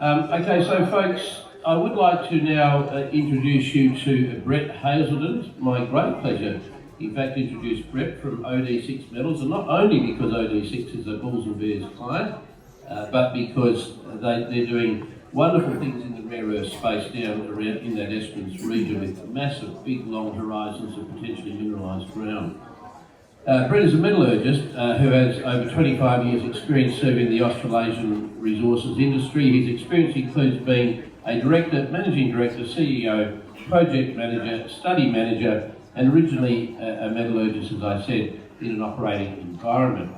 Okay, so folks, I would like to now introduce you to Brett Hazelden. It's my great pleasure, in fact, introduce Brett from OD6 Metals, and not only because OD6 is a Bulls and Bears client, but because they're doing wonderful things in the rare earth space down around in that Esperance region with massive, big, long horizons of potentially mineralised ground. Brett is a metallurgist who has over 25 years experience serving the Australasian resources industry. His experience includes being a director, managing director, CEO, project manager, study manager, and originally a metallurgist, as I said, in an operating environment.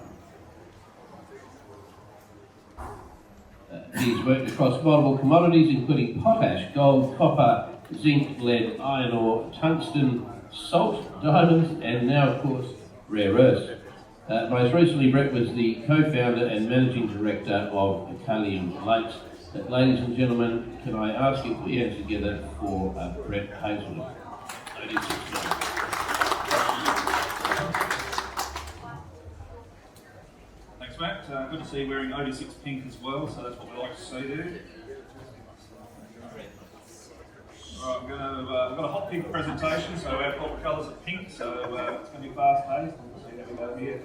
He's worked across multiple commodities, including potash, gold, copper, zinc, lead, iron ore, tungsten, salt, diamonds, and now, of course, rare earths. Most recently, Brett was the co-founder and managing director of Callium Lakes. Ladies and gentlemen, can I ask you to put your hands together for Brett Hazelden. Thanks, Matt. Good to see you wearing OD6 pink as well, so that's what we like to see there. Right, I've got a hot pink presentation, so our corporate colours are pink, so it's going to be fast-paced. We'll see how we go here.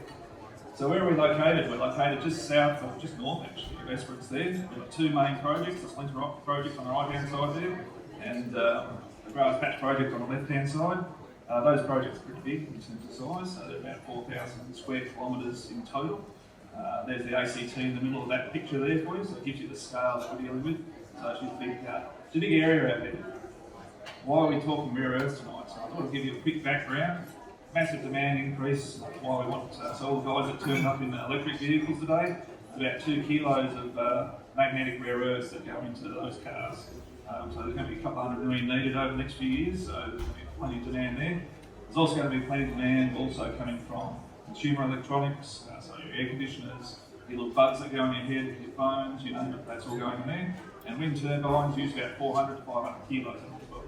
So where are we located? We're located just south, or just north actually, of Esperance there. We've got two main projects, the Splinter project on the right-hand side there, and the Grass Patch project on the left-hand side. Those projects are pretty big in terms of size, so they're about 4,000 square kilometres in total. There's the ACT in the middle of that picture there for you, so it gives you the scale that we're dealing with. So it's a big area out there. Why are we talking rare earths tonight? So I thought I'd give you a quick background. Massive demand increase, why we want so all the guys that turn up in electric vehicles today, about 2 kilos of magnetic rare earths that go into those cars. So there's going to be a couple hundred million needed over the next few years, so there's going to be plenty of demand there. There's also going to be plenty of demand also coming from consumer electronics, so your air conditioners, your little buds that go on your head, your phones, you know, that's all going in there. And wind turbines use about 400 to 500 kilos of it as well.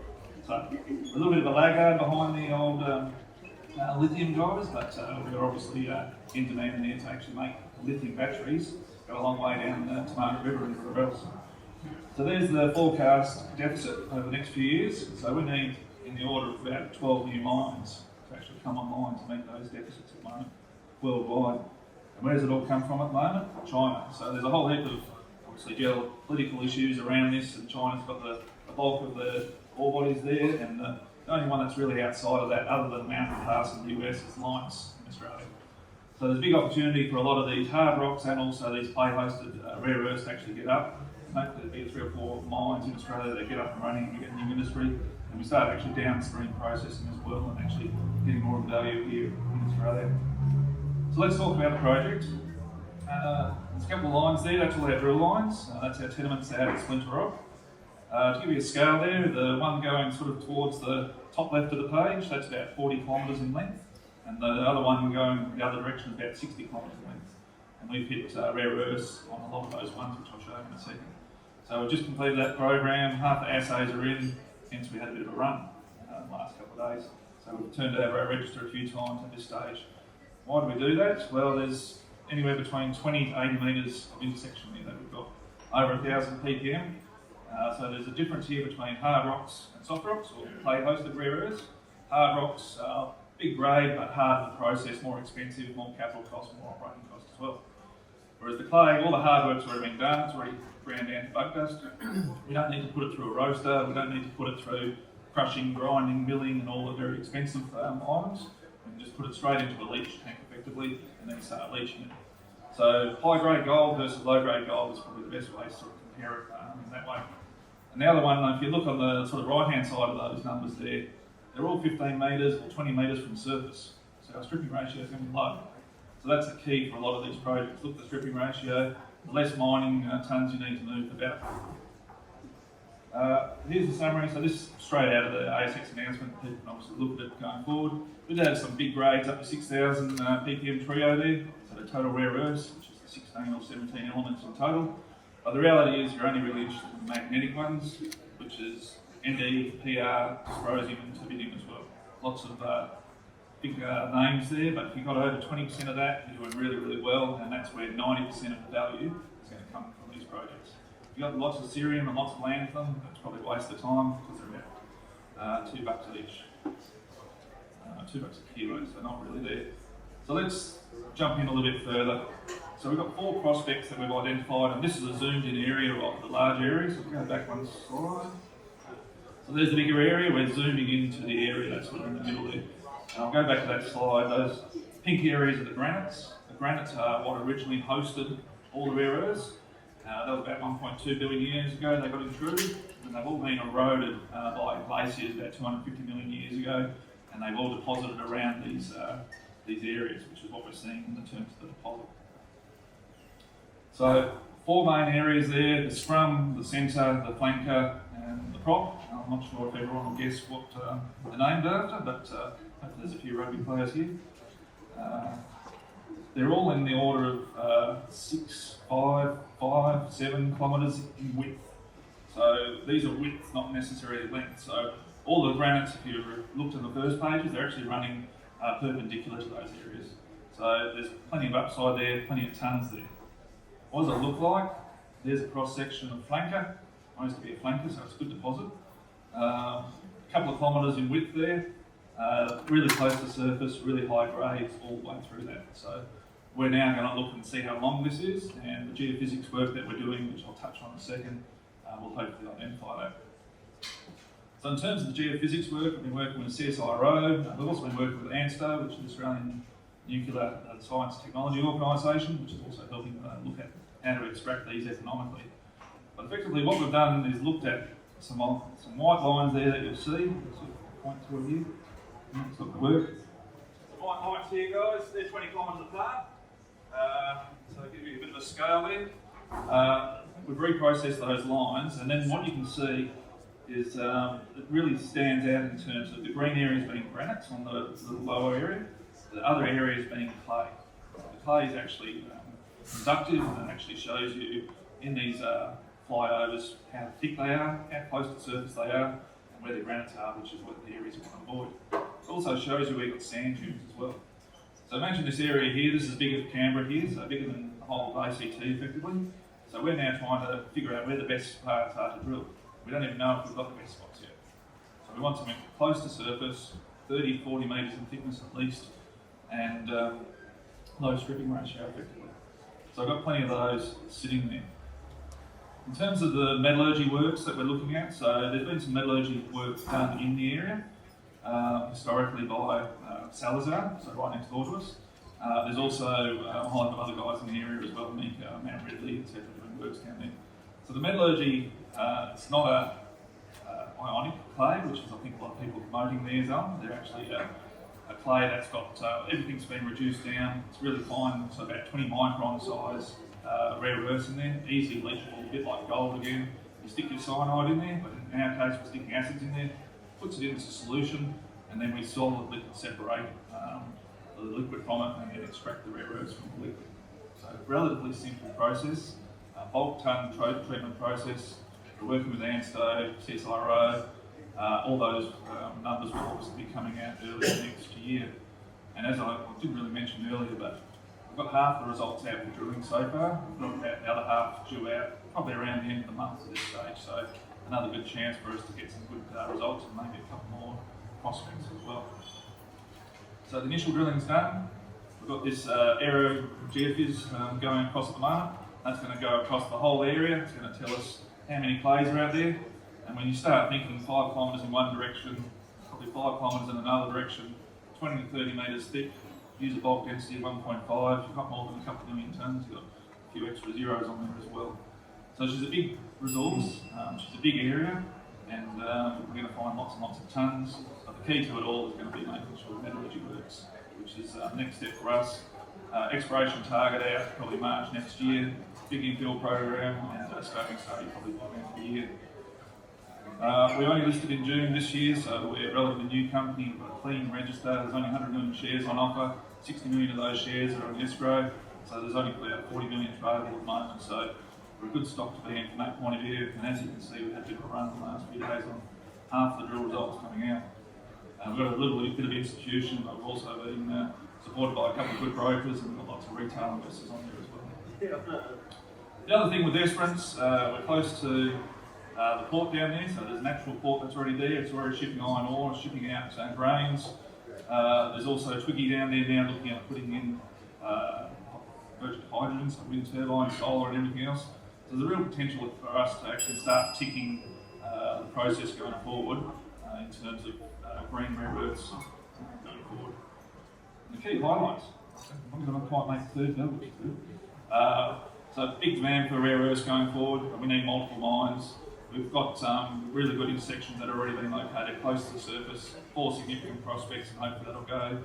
So a little bit of a laggard behind the old lithium drivers, but we're obviously in demand there to actually make lithium batteries go a long way down the Tamar River and everywhere else. So there's the forecast deficit over the next few years. So we need in the order of about 12 new mines to actually come online to meet those deficits at the moment worldwide. And where does it all come from at the moment? China. So there's a whole heap of obviously geopolitical issues around this, and China's got the bulk of the ore bodies there, and the only one that's really outside of that, other than Mountain Pass in the US, is Lynas in Australia. So there's a big opportunity for a lot of these hard rocks and also these clay-hosted rare earths to actually get up. Hopefully there'll be 3 or 4 mines in Australia that get up and running, and we get a new industry, and we start actually downstream processing as well, and actually getting more of the value here in Australia. So let's talk about the project. There's a couple of lines there, that's all our drill lines. That's our tenements out at Splinter Rock. To give you a scale there, the one going sort of towards the top left of the page, that's about 40 kilometres in length, and the other one going the other direction is about 60 kilometres in length. And we've hit rare earths on a lot of those ones, which I'll show you in a second. So we've just completed that program, half the assays are in, hence we had a bit of a run the last couple of days. So we've turned over our register a few times at this stage. Why do we do that? Well, there's anywhere between 20 to 80 metres of intersection there that we've got, over 1,000 ppm. So there's a difference here between hard rocks and soft rocks, or clay-hosted rare earths. Hard rocks are big grade, but harder to process, more expensive, more capital costs, more operating costs as well. Whereas the clay, all the hard work's already been done, it's already ground down to bug dust. We don't need to put it through a roaster, we don't need to put it through crushing, grinding, milling, and all the very expensive items. We can just put it straight into a leach tank effectively, and then start leaching it. So high-grade gold versus low-grade gold is probably the best way to sort of compare it in that way. And the other one, if you look on the sort of right-hand side of those numbers there, they're all 15 metres or 20 metres from surface. So our stripping ratio is going to be low. So that's the key for a lot of these projects. Look at the stripping ratio, the less mining tonnes you need to move, the better. Here's the summary. So this is straight out of the ASX announcement. People can obviously look at it going forward. We'd have some big grades up to 6,000 ppm trio there. So the total rare earths, which is the 16 or 17 elements in total. But the reality is you're only really interested in the magnetic ones, which is Nd, PR, dysprosium and terbidium as well. Lots of big names there, but if you've got over 20% of that, you're doing really, really well, and that's where 90% of the value is going to come from these projects. If you've got lots of cerium and lots of lanthanum, it's probably a waste of time because they're about $2 each. $2 a kilo, so not really there. So let's jump in a little bit further. So we've got 4 prospects that we've identified, and this is a zoomed in area of the large area. So we'll go back one slide. So there's the bigger area, we're zooming into the area that's sort of in the middle there. And I'll go back to that slide. Those pink areas are the granites. The granites are what originally hosted all the rare earths. That was about 1.2 billion years ago they got intruded, and they've all been eroded by glaciers about 250 million years ago, and they've all deposited around these areas, which is what we're seeing in terms of the deposit. So 4 main areas there: the scrum, the centre, the flanker, and the prop. I'm not sure if everyone will guess what they're named after, but hopefully there's a few rugby players here. They're all in the order of 6, 5, 7 kilometres in width. So these are width, not necessarily length. So all the granites, if you looked at the first pages, they're actually running perpendicular to those areas. So there's plenty of upside there, plenty of tonnes there. What does it look like? There's a cross section of flanker. I used to be a flanker, so it's a good deposit. A couple of kilometres in width there, really close to surface, really high grades all the way through that. So we're now going to look and see how long this is, and the geophysics work that we're doing, which I'll touch on in a second, will hopefully identify that. So in terms of the geophysics work, we've been working with CSIRO. We've also been working with ANSTO, which is the Australian Nuclear Science Technology Organisation, which is also helping look at how to extract these economically. But effectively what we've done is looked at some white lines there that you'll see. Let's sort of point to here. Let's look at the work. The white lines here, guys, they're 20 kilometres apart. So I'll give you a bit of a scale there. We've reprocessed those lines, and then what you can see is it really stands out in terms of the green areas being granites on the lower area, the other areas being clay. The clay is actually conductive and actually shows you in these flyovers how thick they are, how close to the surface they are, and where the granites are, which is what the areas you want to avoid. It also shows you where you've got sand dunes as well. So imagine this area here, this is bigger than Canberra here, so bigger than the whole of ACT effectively. So we're now trying to figure out where the best parts are to drill. We don't even know if we've got the best spots yet. So we want something close to surface, 30, 40 metres in thickness at least, and low stripping ratio effectively. So I've got plenty of those sitting there. In terms of the metallurgy works that we're looking at, so there's been some metallurgy work done in the area, historically by Salazar, so right next door to us. There's also a whole lot of other guys in the area as well, Mika, Mount Ridley, etc., doing works down there. So the metallurgy, it's not a ionic clay, which is I think a lot of people are promoting theirs on. They're actually a clay that's got, everything's been reduced down, it's really fine, so about 20 micron size rare earths in there, easily leachable, a bit like gold again. You stick your cyanide in there, but in our case we're sticking acids in there, puts it into solution, and then we solidly separate the liquid from it and then extract the rare earths from the liquid. So relatively simple process, bulk ton treatment process. We're working with ANSTO, CSIRO, all those numbers will obviously be coming out early next year. And as I didn't really mention earlier, but we've got half the results out for drilling so far. We've got about the other half due out probably around the end of the month at this stage. So another good chance for us to get some good results and maybe a couple more prospects as well. So the initial drilling's done. We've got this aero geophys going across at the moment. That's going to go across the whole area. It's going to tell us how many clays are out there. And when you start thinking 5 kilometres in one direction, probably 5 kilometres in another direction, 20 to 30 metres thick, use a bulk density of 1.5, you've got more than a couple of million tonnes, you've got a few extra zeros on there as well. So she's a big resource, she's a big area, and we're going to find lots and lots of tonnes. But the key to it all is going to be making sure metallurgy works, which is the next step for us. Exploration target out probably March next year, big infill program, and scoping study probably by the end of the year. We only listed in June this year, so we're a relatively new company. We've got a clean register. There's only 100 million shares on offer. 60 million of those shares are on escrow, so there's only about 40 million tradable at the moment. So we're a good stock to be in from that point of view. And as you can see, we've had a bit of a run the last few days on half the drill results coming out. We've got a little bit of institution, but we've also been supported by a couple of good brokers, and we've got lots of retail investors on there as well. The other thing with Esperance, we're close to the port down there, so there's an actual port that's already there. It's already shipping iron ore, shipping out grains. There's also Twiggy down there now looking at putting in virgin hydrogen, so wind turbines, solar and everything else. So there's a real potential for us to actually start ticking the process going forward in terms of green rare earths going forward. And the key highlights, I'm going to quite make the third level, which is good. So big demand for rare earths going forward. We need multiple mines. We've got really good intersections that have already been located close to the surface, 4 significant prospects, and hopefully that'll go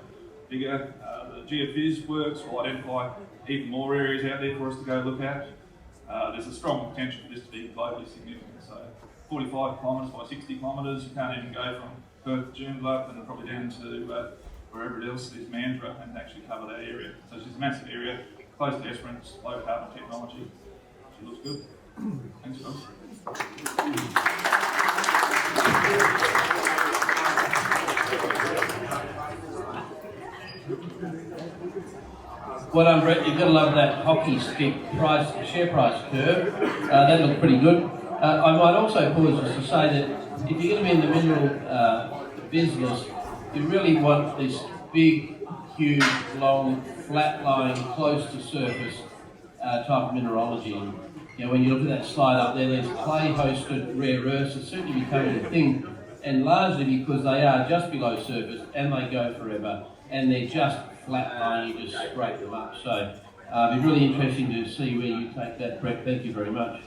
bigger. The geophys works will identify even more areas out there for us to go look at. There's a strong potential for this to be globally significant. So 45 kilometres by 60 kilometres, you can't even go from Perth to Joondalup and probably down to wherever else is Mandurah and actually cover that area. So it's just a massive area, close to Esperance, low carbon technology. It looks good. Thanks, guys. Well done, Brett. You've got to love that hockey stick share price curve. That looked pretty good. I might also pause just to say that if you're going to be in the mineral business, you really want this big, huge, long, flat-lying, close to surface type of mineralogy. And, you know, when you look at that slide up there, there's clay-hosted rare earths. It's certainly becoming a thing, and largely because they are just below surface and they go forever, and they're just flat-lying. You just scrape them up. So it'll be really interesting to see where you take that, Brett. Thank you very much.